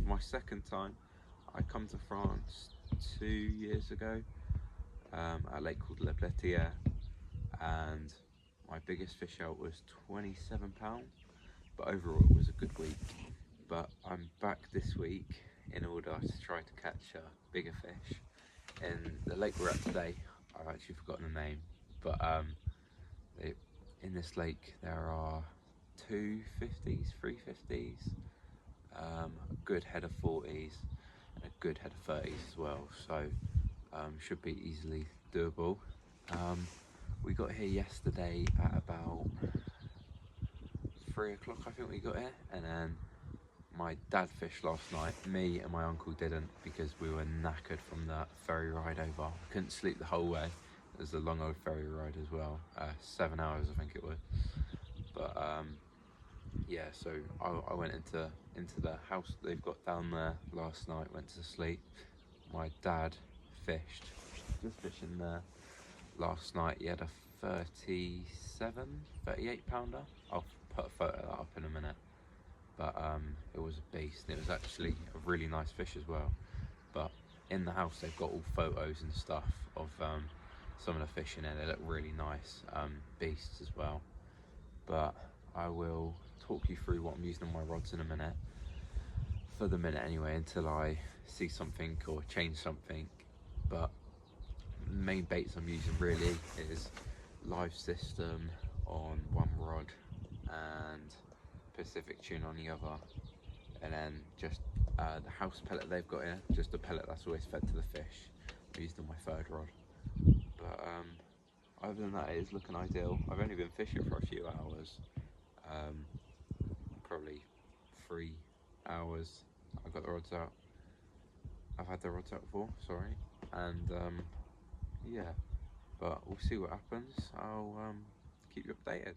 my second time. I come to France 2 years ago at a lake called Le Bletiere, and my biggest fish out was £27, but overall it was a good week. But I'm back this week in order to try to catch bigger fish. In the lake we're at today, I've actually forgotten the name, but in this lake there are 250s, 350s, a good head of 40s, and a good head of 30s as well, so should be easily doable. We got here yesterday at about 3 o'clock, I think we got here, and then my dad fished last night. Me and my uncle didn't because we were knackered from that ferry ride over. Couldn't sleep the whole way. It was a long old ferry ride as well, 7 hours I think it was. But yeah, so I went into the house they've got down there last night, went to sleep. My dad fished, just fishing there last night. He had a 38 pounder. I'll put a photo of that up in a minute. But it was a beast, and it was actually a really nice fish as well. But in the house they've got all photos and stuff of some of the fish in it. They look really nice, beasts as well. But I will talk you through what I'm using on my rods in a minute, for the minute anyway, until I see something or change something. But main baits I'm using really is live system on one rod and Pacific tune on the other, and then just the house pellet they've got here, just a pellet that's always fed to the fish. I used on my third rod. But other than that, it is looking ideal. I've only been fishing for a few hours, probably 3 hours. I got the rods out. I've had the rods out before, sorry, and yeah, but we'll see what happens. I'll keep you updated.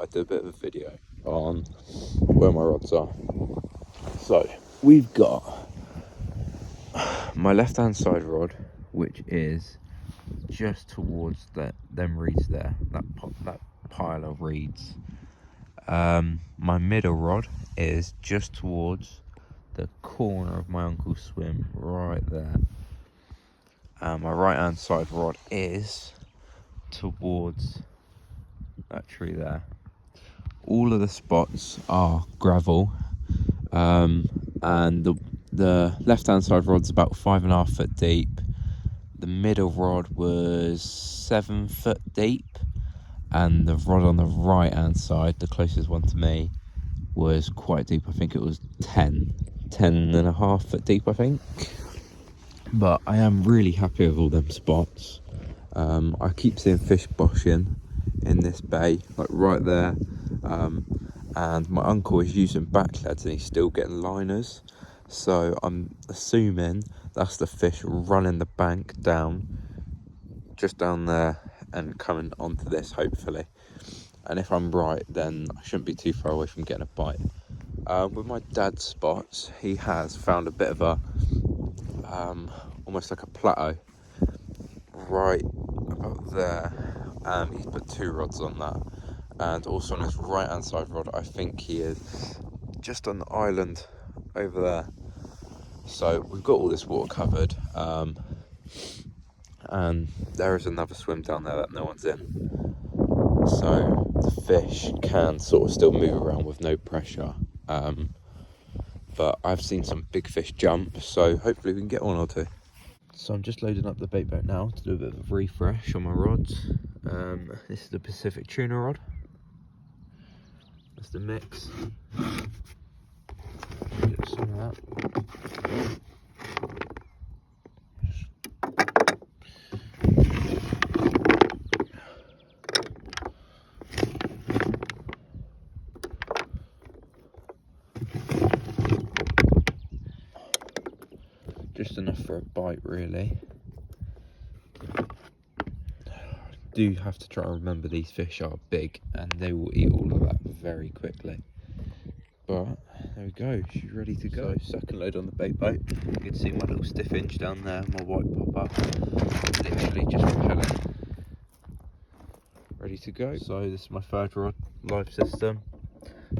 I'd do a bit of a video on where my rods are. So we've got my left hand side rod, which is just towards them reeds there, that pile of reeds. My middle rod is just towards the corner of my uncle's swim right there. My right hand side rod is towards that tree there. All of the spots are gravel, and the left-hand side rod's about 5.5 foot deep. The middle rod was 7 foot deep, and the rod on the right-hand side, the closest one to me, was quite deep. I think it was 10.5 foot deep, I think. But I am really happy with all them spots. I keep seeing fish boshing in this bay, like right there. And my uncle is using backleads and he's still getting liners. So I'm assuming that's the fish running the bank down, just down there, and coming onto this, hopefully. And if I'm right, then I shouldn't be too far away from getting a bite. With my dad's spots, he has found a bit of a, almost like a plateau, right about there. And he's put 2 rods on that. And also on his right hand side rod, I think he is just on the island over there. So we've got all this water covered. And there is another swim down there that no one's in. So the fish can sort of still move around with no pressure. But I've seen some big fish jump, so hopefully we can get one or two. So I'm just loading up the bait boat now to do a bit of a refresh on my rods. This is the Pacific tuna rod. That's the mix. Get some of that. Just enough for a bite, really. Do have to try and remember these fish are big and they will eat all of that very quickly. But there we go, she's ready to go. So, second load on the bait boat. You can see my little stiff inch down there, my white popper, literally just repelling. Ready to go. So this is my third rod, live system.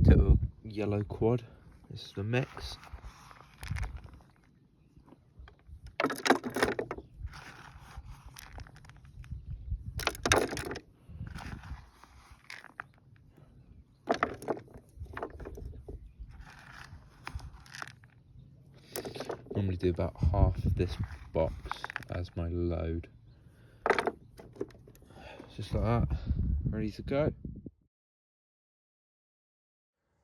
Little yellow quad. This is the mix. Normally do about half of this box as my load. Just like that, ready to go.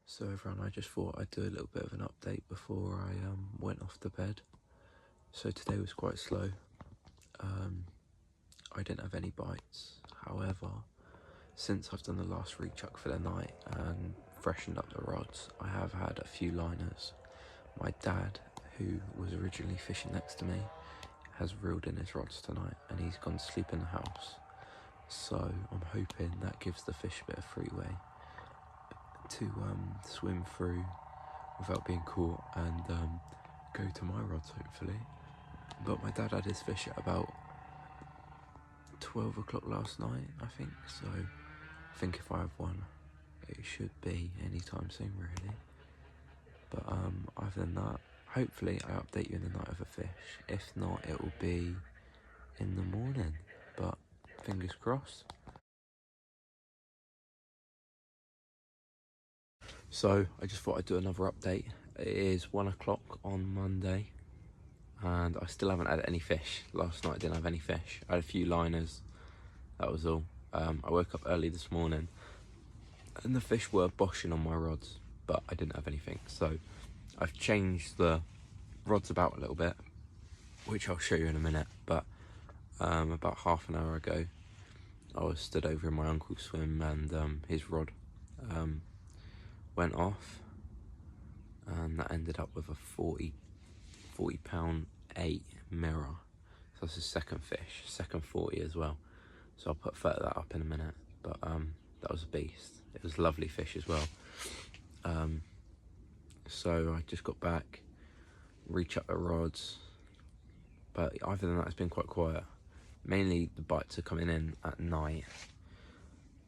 So everyone, I just thought I'd do a little bit of an update before I went off to bed. So today was quite slow. I didn't have any bites. However, since I've done the last rechuck for the night and freshened up the rods, I have had a few liners. My dad, who was originally fishing next to me, has reeled in his rods tonight and he's gone to sleep in the house. So I'm hoping that gives the fish a bit of freeway to swim through without being caught and go to my rods, hopefully. But my dad had his fish at about 12 o'clock last night, I think. So I think if I have one, it should be anytime soon, really. But other than that, hopefully I update you in the night of a fish. If not, it will be in the morning, but fingers crossed. So I just thought I'd do another update. It is 1 o'clock on Monday and I still haven't had any fish. Last night I didn't have any fish. I had a few liners, that was all. I woke up early this morning and the fish were boshing on my rods, but I didn't have anything. So I've changed the rods about a little bit, which I'll show you in a minute. But about half an hour ago, I was stood over in my uncle's swim and his rod went off, and that ended up with a 40 pound 8 mirror. So that's his second fish, second 40 as well. So I'll put photo of that up in a minute. But that was a beast. It was a lovely fish as well. So I just got back, reach up the rods, but other than that, it's been quite quiet. Mainly the bites are coming in at night,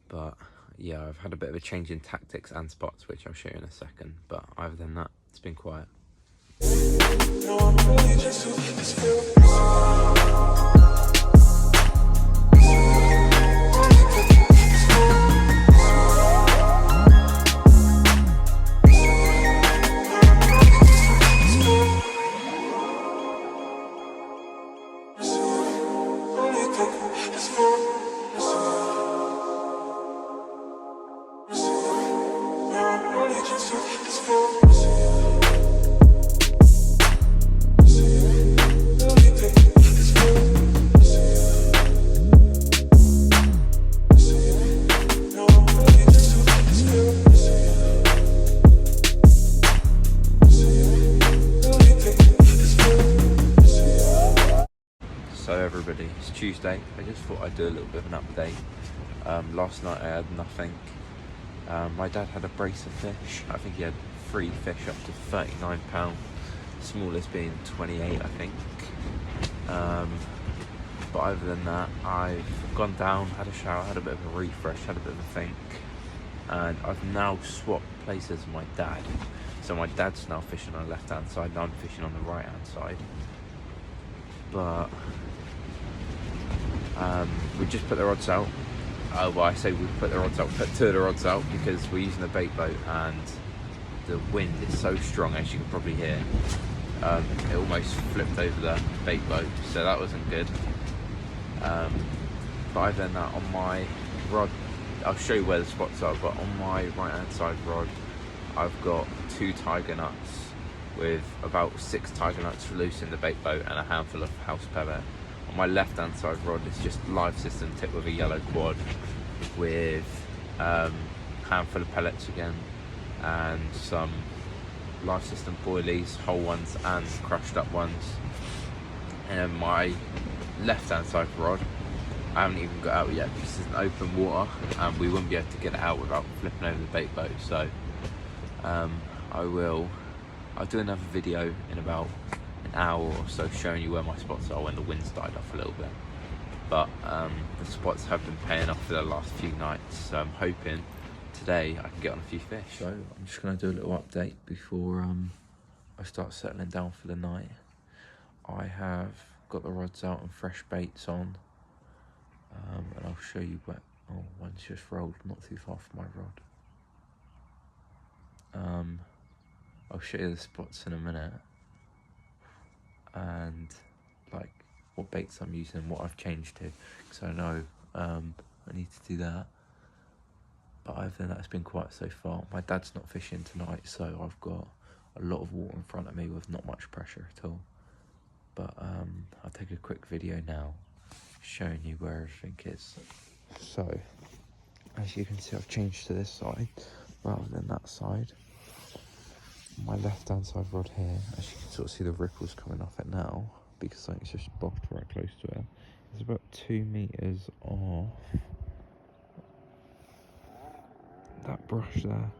but yeah, I've had a bit of a change in tactics and spots, which I'll show you in a second. But other than that, it's been quiet. Tuesday. I just thought I'd do a little bit of an update. Last night I had nothing. My dad had a brace of fish. I think he had 3 fish up to £39, smallest being 28, I think. But other than that, I've gone down, had a shower, had a bit of a refresh, had a bit of a think, and I've now swapped places with my dad. So my dad's now fishing on the left hand side and I'm fishing on the right hand side. But we just put the rods out. Well, I say we put the rods out, put 2 of the rods out, because we're using a bait boat and the wind is so strong, as you can probably hear. It almost flipped over the bait boat, so that wasn't good. But other than that, on my rod, I'll show you where the spots are, but on my right hand side rod I've got 2 tiger nuts with about 6 tiger nuts loose in the bait boat and a handful of house pellet. On my left hand side rod it's just live system tipped with a yellow quad with handful of pellets again and some live system boilies, whole ones and crushed up ones. And then my left hand side rod, I haven't even got out yet because it's an open water and we wouldn't be able to get it out without flipping over the bait boat. So I'll do another video in about an hour or so showing you where my spots are when the wind's died off a little bit. But the spots have been paying off for the last few nights, so I'm hoping today I can get on a few fish. So I'm just going to do a little update before I start settling down for the night. I have got the rods out and fresh baits on, and I'll show you where. Oh, one's just rolled not too far from my rod. I'll show you the spots in a minute and like what baits I'm using, what I've changed to, because I know I need to do that. But other than that, it's been quiet so far. My dad's not fishing tonight, so I've got a lot of water in front of me with not much pressure at all. But I'll take a quick video now showing you where everything is. So as you can see, I've changed to this side rather than that side. My left hand side rod here, as you can sort of see the ripples coming off it now, because something's just bobbed right close to it. It's about 2 meters off that brush there.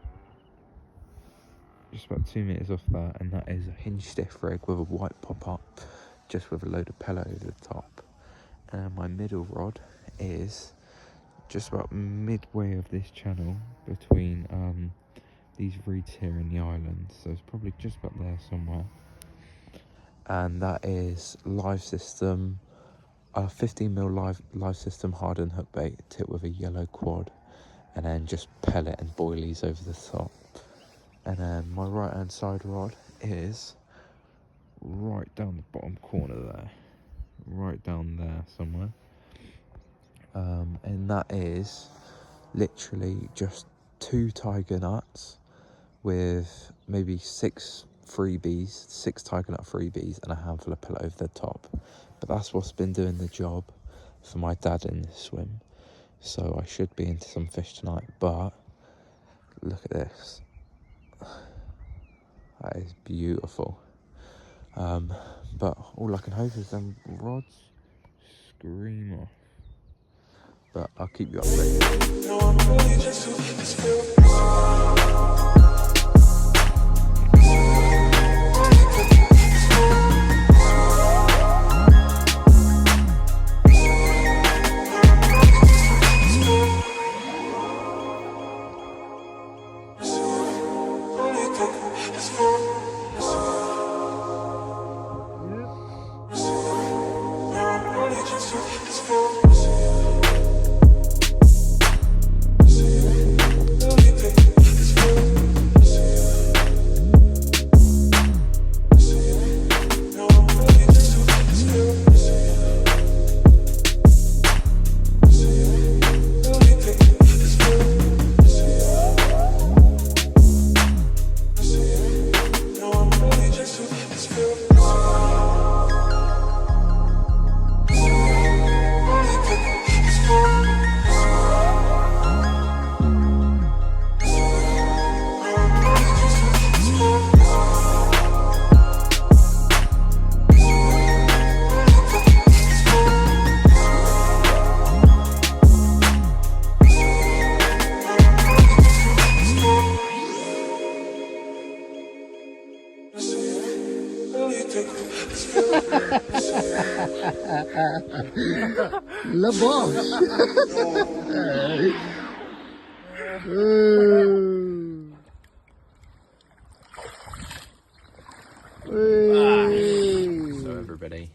Just about 2 meters off that, and that is a hinge stiff rig with a white pop up, just with a load of pellet over the top. And my middle rod is just about midway of this channel between these reeds here in the island, so it's probably just about there somewhere. And that is live system, 15mm live system hardened hook bait tipped with a yellow quad, and then just pellet and boilies over the top. And then my right hand side rod is right down the bottom corner there, right down there somewhere. And that is literally just 2 tiger nuts with maybe 6 freebies, 6 tiger nut freebies and a handful of pellet over the top. But that's what's been doing the job for my dad in this swim. So I should be into some fish tonight, but look at this. That is beautiful. But all I can hope is them rods scream off. But I'll keep you updated. La boss. So everybody,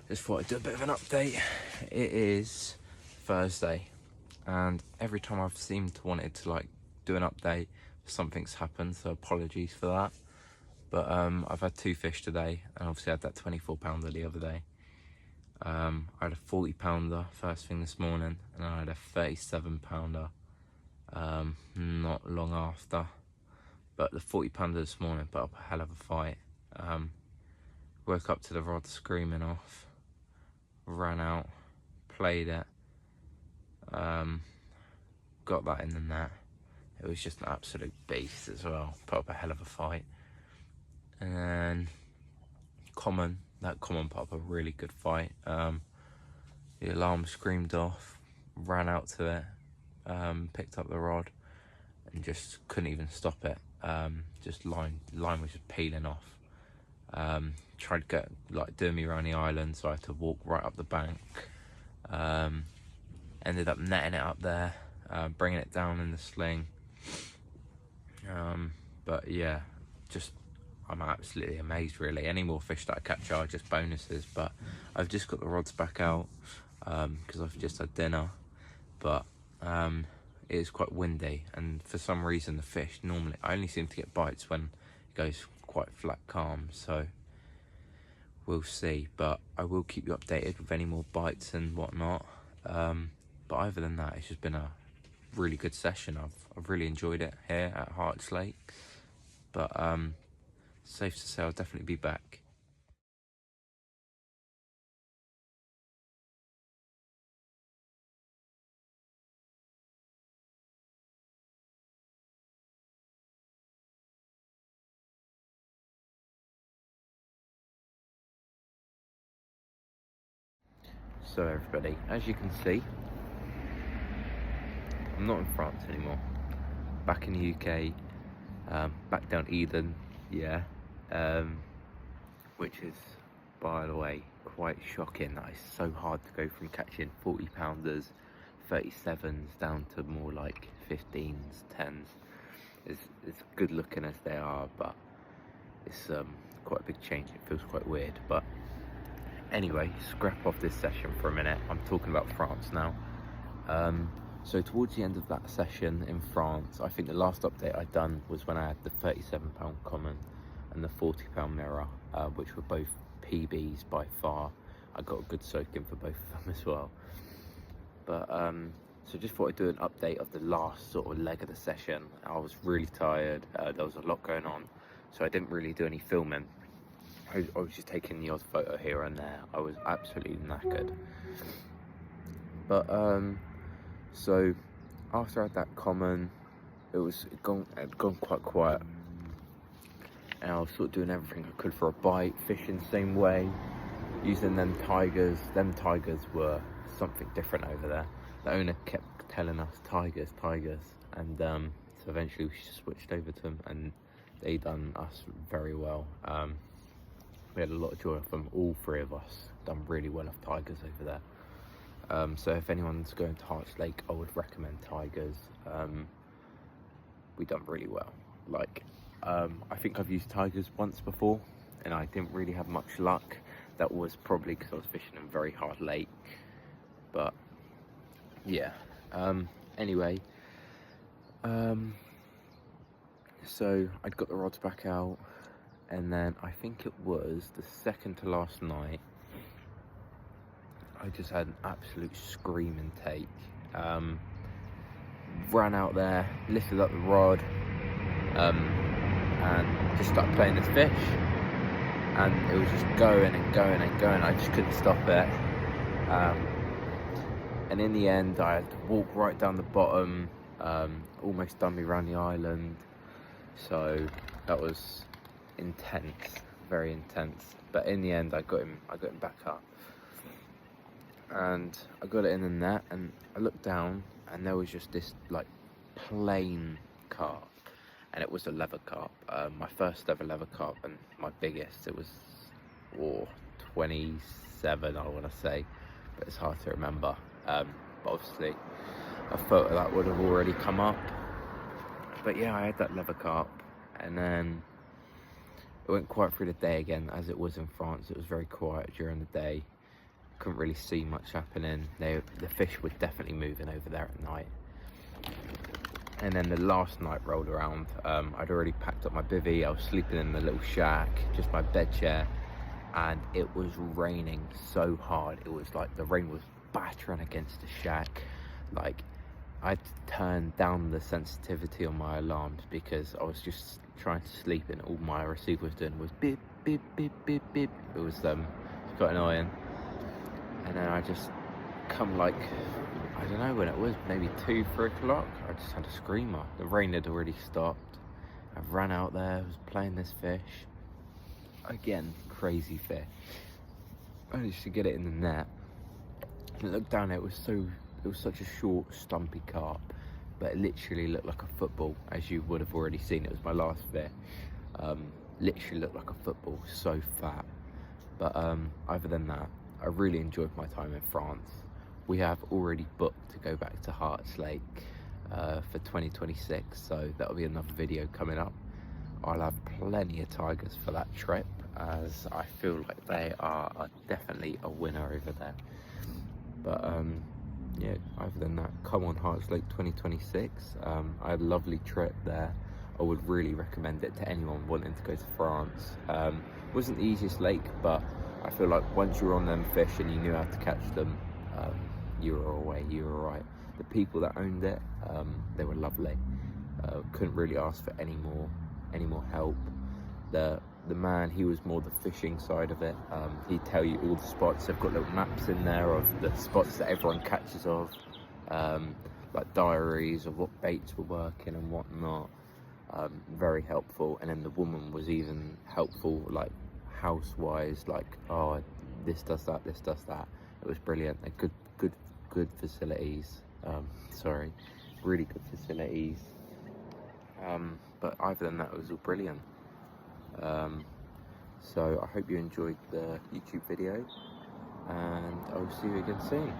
just thought I'd do a bit of an update. It is Thursday, and every time I've seemed to wanted to like do an update, something's happened, so apologies for that. But I've had 2 fish today, and obviously I had that 24-pounder the other day. I had a 40-pounder first thing this morning, and I had a 37-pounder not long after. But the 40-pounder this morning put up a hell of a fight. Woke up to the rod screaming off, ran out, played it, got that in the net. It was just an absolute beast as well, put up a hell of a fight. And then that common put up a really good fight. The alarm screamed off, ran out to it, picked up the rod, and just couldn't even stop it. Just line was just peeling off. Tried to get doing me around the island, so I had to walk right up the bank. Ended up netting it up there, bringing it down in the sling. But yeah, I'm absolutely amazed really. Any more fish that I catch are just bonuses, but I've just got the rods back out because I've just had dinner. But it is quite windy, and for some reason the fish normally, I only seem to get bites when it goes quite flat calm, so we'll see. But I will keep you updated with any more bites and whatnot. But other than that, it's just been a really good session. I've really enjoyed it here at Harts Lake. But safe to say I'll definitely be back. So everybody, as you can see, I'm not in France anymore. Back in the UK, back down Eden, yeah. Which is, by the way, quite shocking that it's so hard to go from catching 40-pounders, 37s down to more like 15s, 10s. It's good looking as they are, but it's quite a big change. It feels quite weird. But anyway, scrap off this session for a minute. I'm talking about France now. So towards the end of that session in France, I think the last update I'd done was when I had the 37-pound common and the 40-pound mirror, which were both PBs by far. I got a good soak in for both of them as well. But so just thought I'd do an update of the last sort of leg of the session. I was really tired. There was a lot going on, so I didn't really do any filming. I was just taking the odd photo here and there. I was absolutely knackered. But so after I had that common, it had gone quite quiet, and I was sort of doing everything I could for a bite, fishing same way, using them tigers. Them tigers were something different over there. The owner kept telling us tigers, and so eventually we switched over to them, and they done us very well. We had a lot of joy off them. All 3 of us done really well off tigers over there. So if anyone's going to Harts Lake, I would recommend tigers. We done really well. I think I've used tigers once before, and I didn't really have much luck. That was probably because I was fishing in a very hard lake. But yeah. Anyway. So I'd got the rods back out, and then I think it was the second to last night, I just had an absolute screaming take. Ran out there, lifted up the rod, and just started playing this fish. And it was just going and going and going. I just couldn't stop it. And in the end, I had to walk right down the bottom, almost done me around the island. So that was intense, very intense. But in the end, I got him back up. And I got it in the net, and I looked down, and there was just this plain carp, and it was a leather carp. My first ever leather carp, and my biggest. It was 27, I want to say, but it's hard to remember. But obviously a photo that would have already come up. But yeah, I had that leather carp, and then it went quiet through the day again, as it was in France. It was very quiet during the day. Couldn't really see much happening. The fish were definitely moving over there at night. And then the last night rolled around. I'd already packed up my bivvy. I was sleeping in the little shack, just my bed chair, and it was raining so hard. It was like the rain was battering against the shack. Like, I'd turned down the sensitivity on my alarms because I was just trying to sleep, and all my receiver was doing was beep, beep, beep, beep, beep. It was quite annoying. And then I just come, like, I don't know when it was, maybe 2, 3 o'clock, I just had a screamer. The rain had already stopped. I ran out there, was playing this fish. Again, crazy fish. Managed to get it in the net. And looked down, it was such a short, stumpy carp, but it literally looked like a football, as you would have already seen. It was my last fish. Literally looked like a football, so fat. But other than that, I really enjoyed my time in France. We have already booked to go back to Hearts Lake for 2026, so that'll be another video coming up. I'll have plenty of tigers for that trip, as I feel like they are definitely a winner over there. But yeah, other than that, come on Hearts Lake 2026. I had a lovely trip there. I would really recommend it to anyone wanting to go to France. Wasn't the easiest lake, but I feel like once you're on them fish and you knew how to catch them, you were away, you were right. The people that owned it, they were lovely. Couldn't really ask for any more help. The man, he was more the fishing side of it. He'd tell you all the spots. They've got little maps in there of the spots that everyone catches of, like diaries of what baits were working and whatnot. Very helpful. And then the woman was even helpful, like house-wise, like, oh, this does that, this does that. It was brilliant. They're good facilities. Really good facilities. But other than that, it was all brilliant. So I hope you enjoyed the YouTube video, and I will see you again soon.